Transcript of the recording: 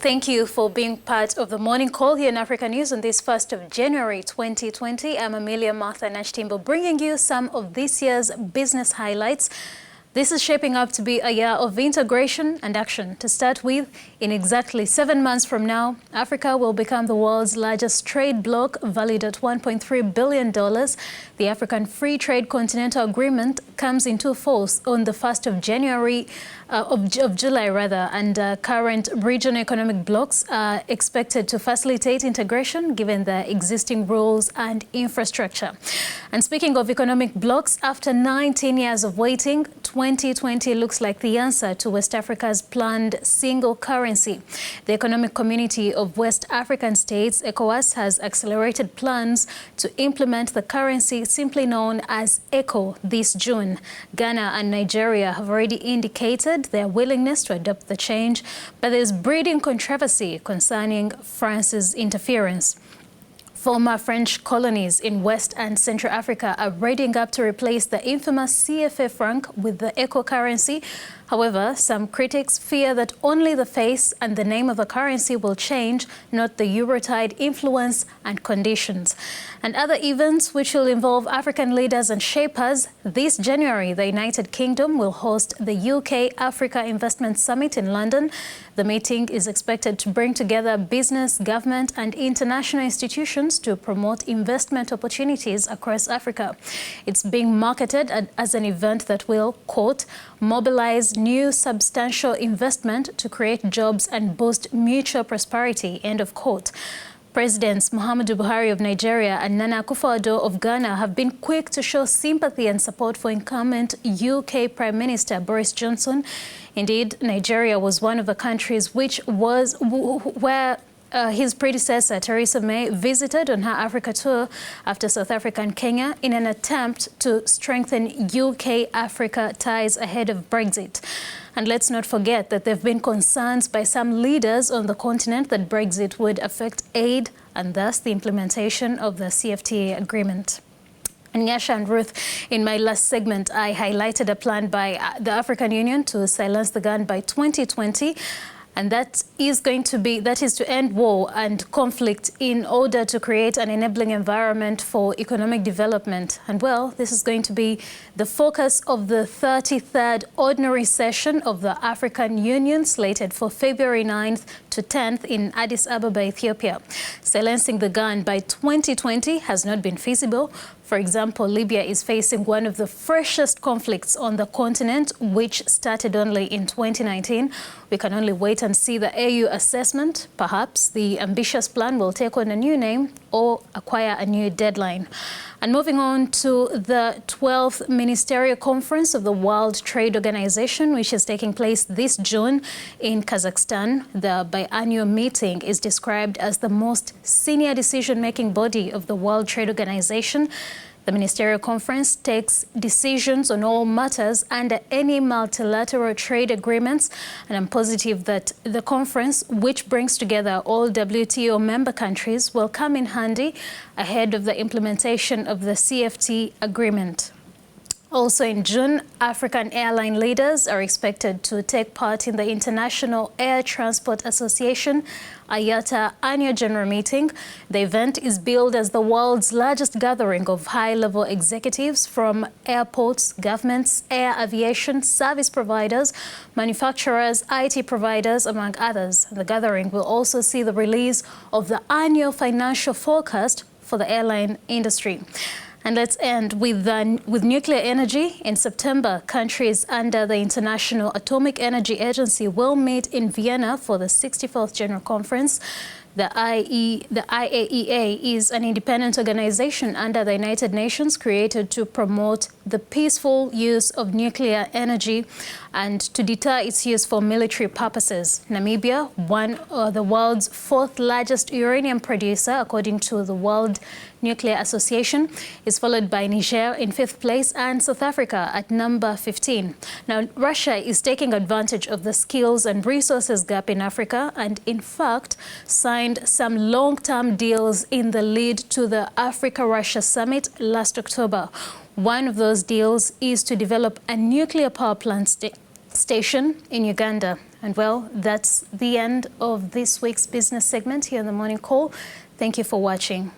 Thank you for being part of the morning call here in Africa News on this 1st of January 2020. I'm Amelia Martha Nakitimbo, bringing you some of this year's business highlights. This is shaping up to be a year of integration and action. To start with, in exactly 7 months from now, Africa will become the world's largest trade bloc, valued at $1.3 billion. The African Free Trade Continental Agreement comes into force on the 1st of July, and current regional economic blocs are expected to facilitate integration given the existing rules and infrastructure. And speaking of economic blocs, after 19 years of waiting, 2020 looks like the answer to West Africa's planned single currency. The Economic Community of West African States, ECOWAS, has accelerated plans to implement the currency simply known as ECO this June. Ghana and Nigeria have already indicated their willingness to adopt the change, but there is breeding controversy concerning France's interference. Former French colonies in West and Central Africa are readying up to replace the infamous CFA franc with the ECO currency. However, some critics fear that only the face and the name of the currency will change, not the Eurotide influence and conditions. And other events which will involve African leaders and shapers. This January, the United Kingdom will host the UK-Africa Investment Summit in London. The meeting is expected to bring together business, government and international institutions to promote investment opportunities across Africa. It's being marketed as an event that will, quote, mobilize new substantial investment to create jobs and boost mutual prosperity, end of quote. Presidents Muhammadu Buhari of Nigeria and Nana Akufo-Addo of Ghana have been quick to show sympathy and support for incumbent UK Prime Minister Boris Johnson. Indeed, Nigeria was one of the countries where his predecessor, Theresa May, visited on her Africa tour after South Africa and Kenya in an attempt to strengthen UK-Africa ties ahead of Brexit. And let's not forget that there have been concerns by some leaders on the continent that Brexit would affect aid and thus the implementation of the CFTA agreement. And Yasha and Ruth, in my last segment, I highlighted a plan by the African Union to silence the gun by 2020. And that is to end war and conflict in order to create an enabling environment for economic development. And well, this is going to be the focus of the 33rd ordinary session of the African Union, slated for February 9th to 10th in Addis Ababa, Ethiopia. Silencing the gun by 2020 has not been feasible. For example, Libya is facing one of the freshest conflicts on the continent, which started only in 2019. We can only wait and see the AU assessment. Perhaps the ambitious plan will take on a new name or acquire a new deadline. And moving on to the 12th Ministerial Conference of the World Trade Organization, which is taking place this June in Kazakhstan. The biannual meeting is described as the most senior decision-making body of the World Trade Organization. The Ministerial Conference takes decisions on all matters under any multilateral trade agreements, and I'm positive that the conference, which brings together all WTO member countries, will come in handy ahead of the implementation of the CFTA agreement. Also in June, African airline leaders are expected to take part in the International Air Transport Association IATA annual general meeting. The event is billed as the world's largest gathering of high-level executives from airports, governments, air aviation, service providers, manufacturers, IT providers, among others. The gathering will also see the release of the annual financial forecast for the airline industry. And let's end with nuclear energy. In September, countries under the International Atomic Energy Agency will meet in Vienna for the 64th General Conference. The IAEA is an independent organization under the United Nations created to promote the peaceful use of nuclear energy and to deter its use for military purposes. Namibia, the world's fourth largest uranium producer, according to the World Nuclear Association, is followed by Niger in 5th place and South Africa at number 15. Now, Russia is taking advantage of the skills and resources gap in Africa and, in fact, signed some long-term deals in the lead to the Africa-Russia summit last October. One of those deals is to develop a nuclear power plant station in Uganda. And well, that's the end of this week's business segment here on The Morning Call. Thank you for watching.